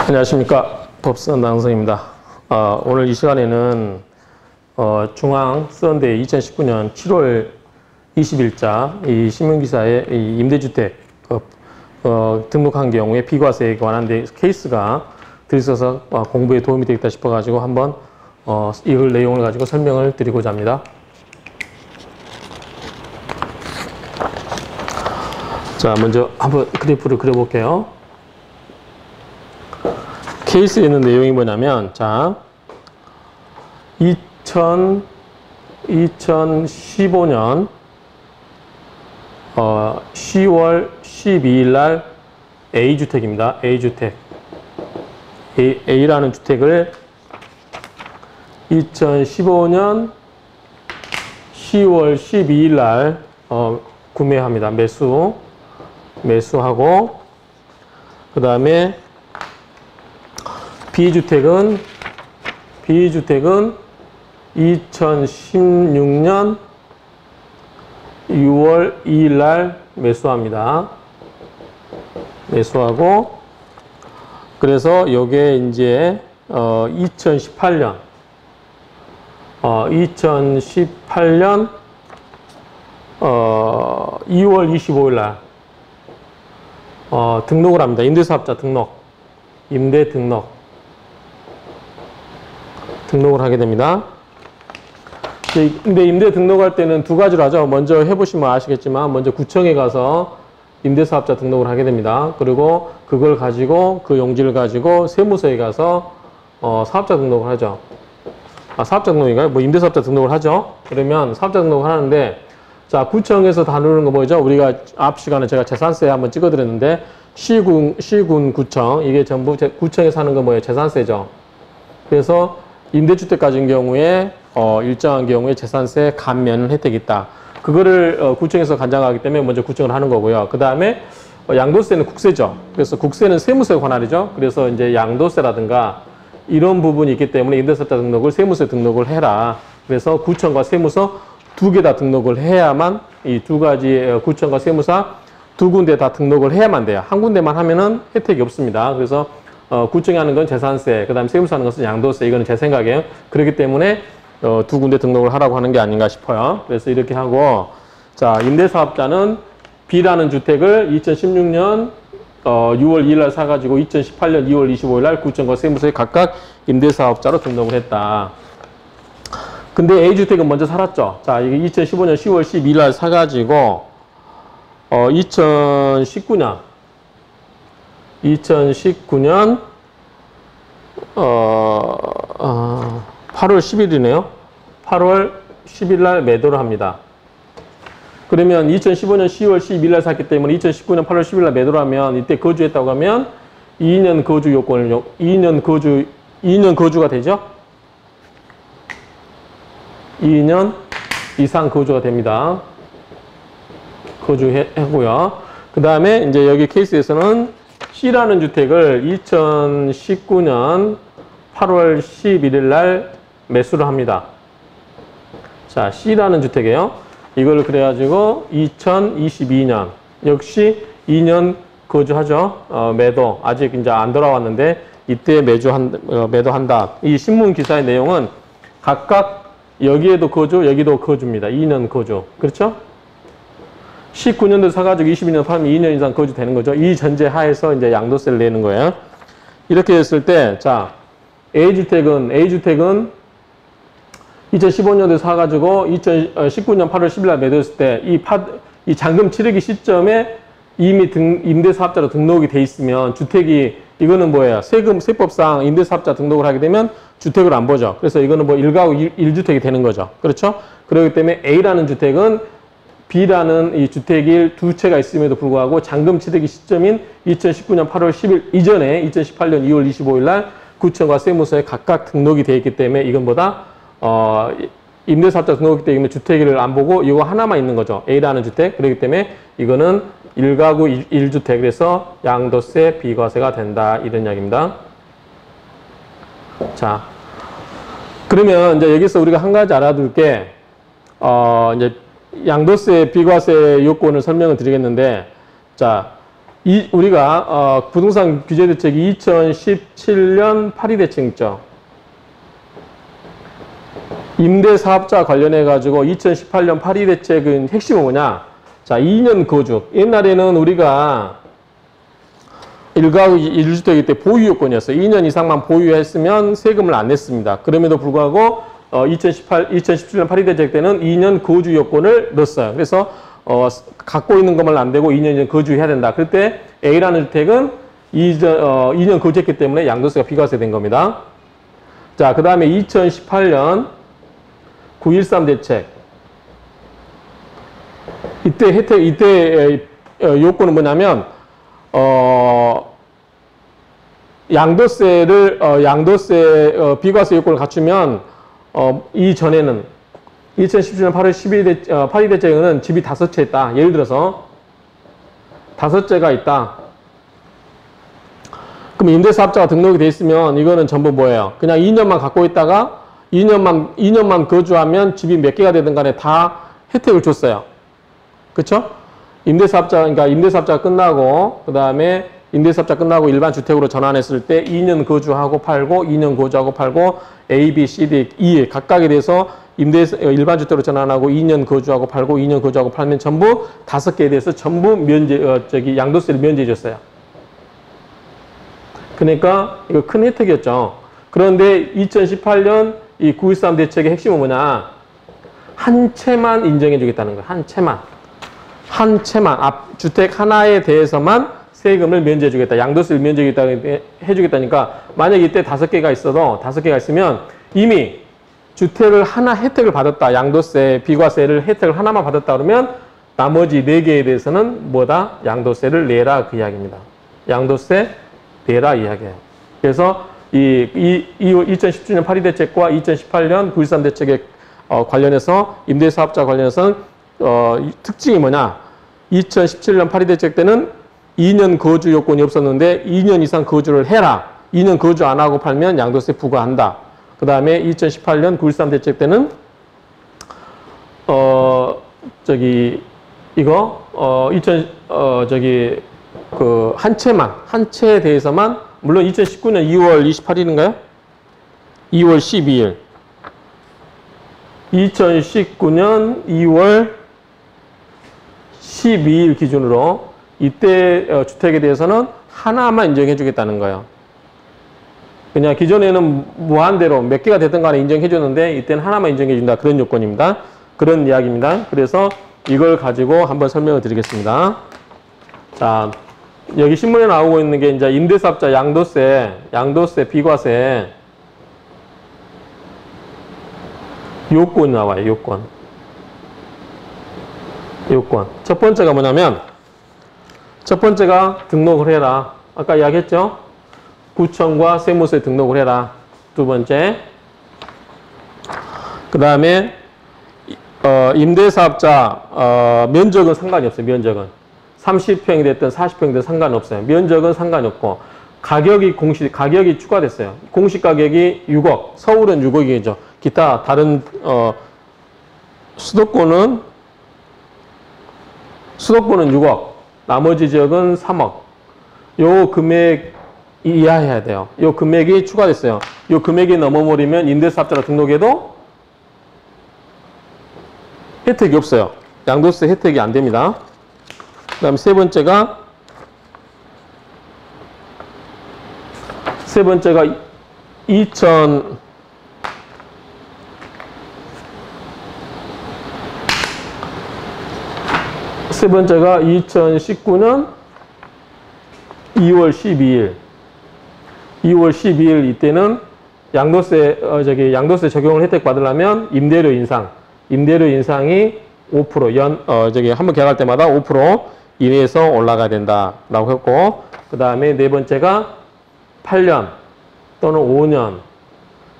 안녕하십니까. 법선 남성입니다. 오늘 이 시간에는 중앙선대 2019년 7월 20일자 이 신문기사에 이 임대주택 등록한 경우에 비과세에 관한 케이스가 들있어서 공부에 도움이 되겠다 싶어가지고 한번 이걸 내용을 가지고 설명을 드리고자 합니다. 자, 먼저 한번 그래프를 그려볼게요. 케이스에 있는 내용이 뭐냐면, 자, 2015년 10월 12일 날 A주택입니다. A주택. A라는 주택을 2015년 10월 12일 날 구매합니다. 매수하고, 그 다음에 B주택은 2016년 6월 2일 날 매수합니다. 매수하고, 그래서 요게 이제 2018년 2월 25일 날 등록을 합니다. 임대사업자 임대 등록을 하게 됩니다. 근데 임대 등록할 때는 두 가지로 하죠. 먼저 해보시면 아시겠지만, 먼저 구청에 가서 임대사업자 등록을 하게 됩니다. 그리고 그걸 가지고, 그 용지를 가지고 세무서에 가서 사업자 등록을 하죠. 사업자 등록인가요? 임대사업자 등록을 하죠. 그러면 사업자 등록을 하는데, 자, 구청에서 다루는 거 뭐죠? 우리가 앞 시간에 제가 재산세 한번 찍어드렸는데, 시군 구청, 이게 전부 구청에서 하는 거 뭐예요? 재산세죠. 그래서 임대주택 가진 경우에 일정한 경우에 재산세 감면 혜택이 있다. 그거를 구청에서 간장하기 때문에 먼저 구청을 하는 거고요. 그 다음에 양도세는 국세죠. 그래서 국세는 세무서에 관할이죠. 그래서 이제 양도세라든가 이런 부분이 있기 때문에 임대사업자 등록을 세무서에 등록을 해라. 그래서 구청과 세무서 두 개 다 등록을 해야만, 이 두 가지 구청과 세무사 두 군데 다 등록을 해야만 돼요. 한 군데만 하면은 혜택이 없습니다. 그래서 구청이 하는 건 재산세, 그 다음에 세무서 하는 것은 양도세. 이거는 제 생각이에요. 그렇기 때문에 두 군데 등록을 하라고 하는 게 아닌가 싶어요. 그래서 이렇게 하고, 자, 임대사업자는 B라는 주택을 2016년 6월 2일 날 사가지고 2018년 2월 25일 날 구청과 세무서에 각각 임대사업자로 등록을 했다. 근데 A주택은 먼저 살았죠. 자, 이게 2015년 10월 12일 날 사가지고 2019년 8월 10일이네요. 8월 10일 날 매도를 합니다. 그러면 2015년 10월 12일 날 샀기 때문에 2019년 8월 10일 날 매도를 하면, 이때 거주했다고 하면 2년 거주 요건을 2년 거주가 되죠. 2년 이상 거주가 됩니다. 거주하고요. 그 다음에 이제 여기 케이스에서는 C라는 주택을 2019년 8월 11일 날 매수를 합니다. 자, C라는 주택이에요. 이걸 그래가지고 2022년 역시 2년 거주하죠. 매도. 아직 이제 안 돌아왔는데 이때 매도한다. 이 신문 기사의 내용은 각각 여기에도 거주, 여기도 거주입니다. 2년 거주. 그렇죠? 19년도 사가지고 22년 팔면 2년 이상 거주되는 거죠. 이 전제 하에서 이제 양도세를 내는 거예요. 이렇게 했을 때, 자, A주택은 2015년도에 사가지고 2019년 8월 10일 날 매도했을 때 이 잔금 치르기 시점에 이미 임대사업자로 등록이 돼 있으면 주택이, 이거는 뭐예요? 세법상 임대사업자 등록을 하게 되면 주택을 안 보죠. 그래서 이거는 뭐 1가구 1주택이 되는 거죠. 그렇죠? 그렇기 때문에 A라는 주택은 B라는 이 주택일 두 채가 있음에도 불구하고 잔금 치르기 시점인 2019년 8월 10일 이전에 2018년 2월 25일 날 구청과 세무서에 각각 등록이 되어 있기 때문에 이건보다 임대사업자 등록이기 때문에 주택을 안 보고 이거 하나만 있는 거죠. A라는 주택. 그렇기 때문에 이거는 1가구 1주택. 그래서 양도세 비과세가 된다. 이런 이야기입니다. 자, 그러면 이제 여기서 우리가 한 가지 알아둘 게 이제 양도세 비과세 요건을 설명을 드리겠는데, 자, 우리가 부동산 규제 대책이 2017년 8위 대책 있죠. 임대사업자 관련해 가지고 2018년 8위 대책은 핵심은 뭐냐? 자, 2년 거주. 옛날에는 우리가 1가구 1주택일 때 보유 요건이었어요. 2년 이상만 보유했으면 세금을 안 냈습니다. 그럼에도 불구하고 2017년 8위 대책 때는 2년 거주 요건을 넣었어요. 그래서 갖고 있는 것만 안 되고 2년 거주해야 된다. 그때 A라는 주택은 2년 거주했기 때문에 양도세가 비과세 된 겁니다. 자, 그 다음에 2018년 9.13 대책. 이때 요건은 뭐냐면, 양도세 비과세 요건을 갖추면, 이전에는 2017년 8월 8일 대책에는 집이 5채 있다. 예를 들어서 5채가 있다. 그럼 임대사업자가 등록이 돼 있으면 이거는 전부 뭐예요? 그냥 2년만 갖고 있다가 2년만 거주하면 집이 몇 개가 되든 간에 다 혜택을 줬어요. 그쵸? 그러니까 임대사업자가 끝나고, 그 다음에 임대사업자 끝나고 일반 주택으로 전환했을 때 2년 거주하고 팔고, 2년 거주하고 팔고, A, B, C, D, E 각각에 대해서 일반 주택으로 전환하고 2년 거주하고 팔고, 2년 거주하고 팔면 전부 5개에 대해서 전부 양도세를 면제해 줬어요. 그러니까 이거 큰 혜택이었죠. 그런데 2018년 이 9.13 대책의 핵심은 뭐냐? 한 채만 인정해 주겠다는 거예요. 한 채만. 주택 하나에 대해서만 세금을 면제해 주겠다. 양도세를 면제해 주겠다니까 만약에 이때 5개가 있으면 이미 주택을 하나 혜택을 받았다. 양도세, 비과세를 혜택을 하나만 받았다 그러면 나머지 4개에 대해서는 뭐다? 양도세를 내라 그 이야기입니다. 양도세 내라 이야기예요. 그래서 이 2017년 8위 대책과 2018년 9.13 대책에 관련해서 임대사업자 관련해서는 특징이 뭐냐? 2017년 8위 대책 때는 2년 거주 요건이 없었는데 2년 이상 거주를 해라. 2년 거주 안 하고 팔면 양도세 부과한다. 그 다음에 2018년 9.13 대책 때는 한 채에 대해서만 물론 2019년 2월 28일인가요? 2월 12일. 2019년 2월 12일 기준으로 이때 주택에 대해서는 하나만 인정해 주겠다는 거예요. 그냥 기존에는 무한대로 몇 개가 됐든 간에 인정해 줬는데 이때는 하나만 인정해 준다. 그런 요건입니다. 그런 이야기입니다. 그래서 이걸 가지고 한번 설명을 드리겠습니다. 자, 여기 신문에 나오고 있는 게 이제 임대사업자 양도세, 비과세 요건이 나와요. 요건. 첫 번째가 뭐냐면 첫 번째가 등록을 해라. 아까 이야기했죠? 구청과 세무서에 등록을 해라. 두 번째. 그 다음에 임대사업자 면적은 상관이 없어요. 면적은 30평이 됐든 40평이 됐든 상관없어요. 면적은 상관이 없고 가격이 추가됐어요. 공시 가격이 6억, 서울은 6억이죠. 기타 다른 수도권은 6억, 나머지 지역은 3억. 요 금액 이하해야 돼요. 요 금액이 추가됐어요. 요 금액이 넘어버리면 임대사업자로 등록해도 혜택이 없어요. 양도세 혜택이 안 됩니다. 그 다음에 세 번째가 2019년 2월 12일 이때는 양도세 적용을 혜택 받으려면 임대료 인상이 5% 한번 계약할 때마다 5% 이내에서 올라가야 된다라고 했고, 그 다음에 네 번째가 8년 또는 5년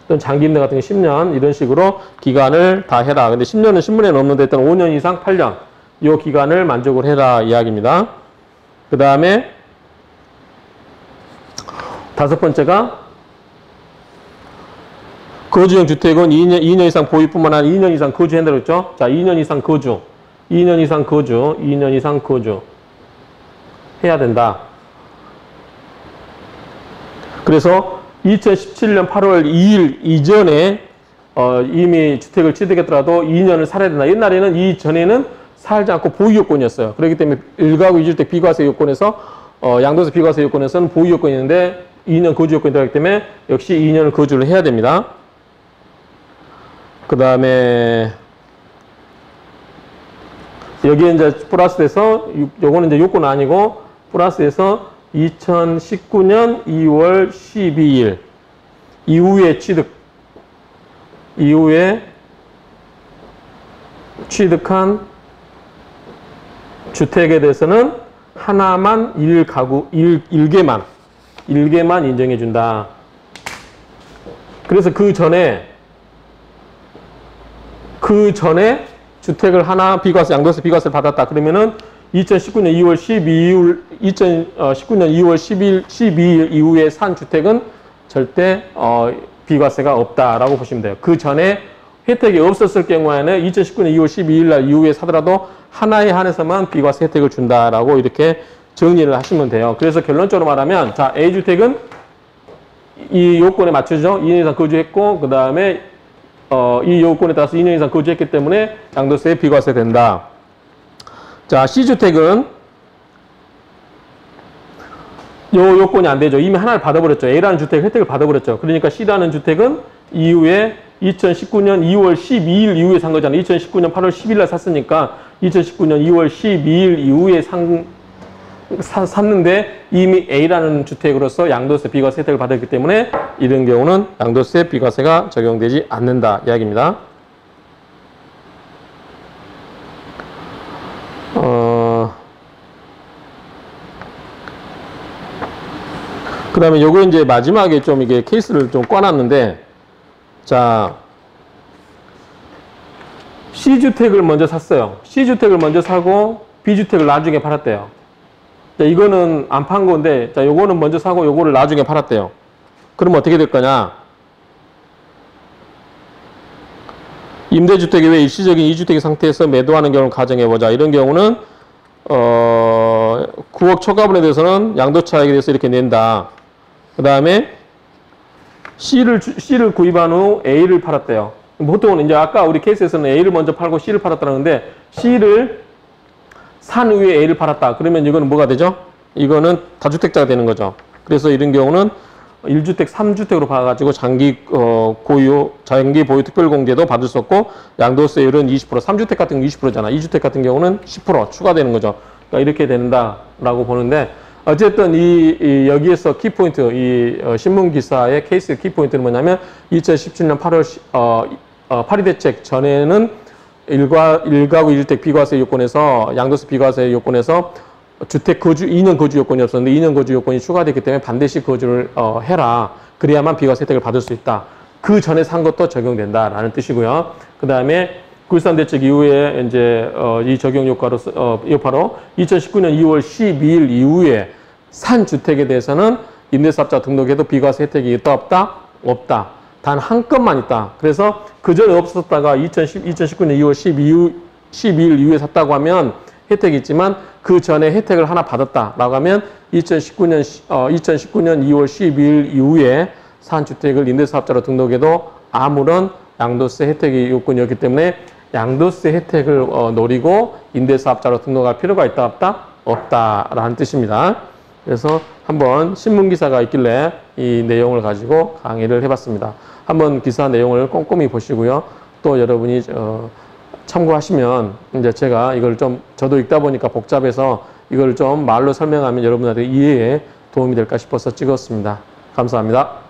또는 장기 임대 같은 게 10년 이런 식으로 기간을 다 해라. 근데 10년은 신문에 넣었는데 일단 5년 이상 8년 이 기간을 만족을 해라 이야기입니다. 그 다음에 다섯 번째가 거주형 주택은 2년 이상 보유뿐만 아니라 2년 이상 거주한다고 했죠. 자, 2년 이상 거주. 해야 된다. 그래서 2017년 8월 2일 이전에 이미 주택을 취득했더라도 2년을 살아야 된다. 옛날에는 이전에는 살지 않고 보유요건이었어요. 그렇기 때문에 1가구 2주택 비과세 요건에서 양도세 비과세 요건에서는 보유요건이 있는데 2년 거주요건이 들어가기 때문에 역시 2년을 거주를 해야 됩니다. 그 다음에 여기에 이제 플러스돼서 요거는 이제 요건 아니고 플러스돼서 2019년 2월 12일 이후에 취득한 주택에 대해서는 하나만 1개만 인정해 준다. 그래서 그 전에 주택을 하나 양도세 비과세를 받았다. 그러면은 2019년 2월 12일 이후에 산 주택은 절대 비과세가 없다라고 보시면 돼요. 그 전에 혜택이 없었을 경우에는 2019년 2월 12일 날 이후에 사더라도 하나에 한해서만 비과세 혜택을 준다라고 이렇게 정리를 하시면 돼요. 그래서 결론적으로 말하면 자, A주택은 이 요건에 맞춰서 2년 이상 거주했고 그 다음에 이 요건에 따라서 2년 이상 거주했기 때문에 양도세에 비과세 된다. 자, C주택은 요 요건이 안 되죠. 이미 하나를 받아버렸죠. A라는 주택 혜택을 받아버렸죠. 그러니까 C라는 주택은 이후에 2019년 2월 12일 이후에 산 거잖아요. 2019년 8월 10일 날 샀으니까 2019년 2월 12일 이후에 샀는데 이미 A라는 주택으로서 양도세 비과세 혜택을 받았기 때문에 이런 경우는 양도세 비과세가 적용되지 않는다 이야기입니다. 그 다음에 요거 이제 마지막에 좀 이게 케이스를 좀 꽈놨는데, 자, C주택을 먼저 샀어요. C주택을 먼저 사고 B주택을 나중에 팔았대요. 자, 이거는 안 판 건데, 자, 요거는 먼저 사고 요거를 나중에 팔았대요. 그럼 어떻게 될 거냐? 임대주택이 왜 일시적인 이주택의 상태에서 매도하는 경우를 가정해보자. 이런 경우는 9억 초과분에 대해서는 양도차익에 대해서 이렇게 낸다. 그 다음에 C를 구입한 후 A를 팔았대요. 보통은 이제 아까 우리 케이스에서는 A를 먼저 팔고 C를 팔았다는데 C를 산 후에 A를 팔았다. 그러면 이거는 뭐가 되죠? 이거는 다주택자가 되는 거죠. 그래서 이런 경우는 1주택, 3주택으로 봐가지고 장기 보유 특별공제도 받을 수 없고 양도세율은 20%, 3주택 같은 경우 20%잖아. 2주택 같은 경우는 10% 추가되는 거죠. 그러니까 이렇게 된다라고 보는데 어쨌든 여기에서 키포인트, 신문 기사의 케이스 키포인트는 뭐냐면 2017년 8월 파리대책 전에는 1가구 1주택 비과세 요건에서 양도세 비과세 요건에서 주택 거주 2년 거주 요건이 없었는데 2년 거주 요건이 추가됐기 때문에 반드시 거주를 해라. 그래야만 비과세 혜택을 받을 수 있다. 그 전에 산 것도 적용된다라는 뜻이고요. 그 다음에 굴산대책 이후에 이제 이 적용 효과로서 여파로 2019년 2월 12일 이후에 산 주택에 대해서는 임대사업자 등록에도 비과세 혜택이 있다 없다? 없다. 단 한 건만 있다. 그래서 그 전에 없었다가 2019년 2월 12일 이후에 샀다고 하면 혜택이 있지만 그 전에 혜택을 하나 받았다라고 하면 2019년 2월 12일 이후에 산 주택을 임대사업자로 등록해도 아무런 양도세 혜택이 요건이 없기 때문에 양도세 혜택을 노리고 임대사업자로 등록할 필요가 있다 없다? 없다라는 뜻입니다. 그래서 한번 신문기사가 있길래 이 내용을 가지고 강의를 해봤습니다. 한번 기사 내용을 꼼꼼히 보시고요. 또 여러분이 참고하시면 이제 제가 이걸 좀 저도 읽다 보니까 복잡해서 이걸 좀 말로 설명하면 여러분한테 이해에 도움이 될까 싶어서 찍었습니다. 감사합니다.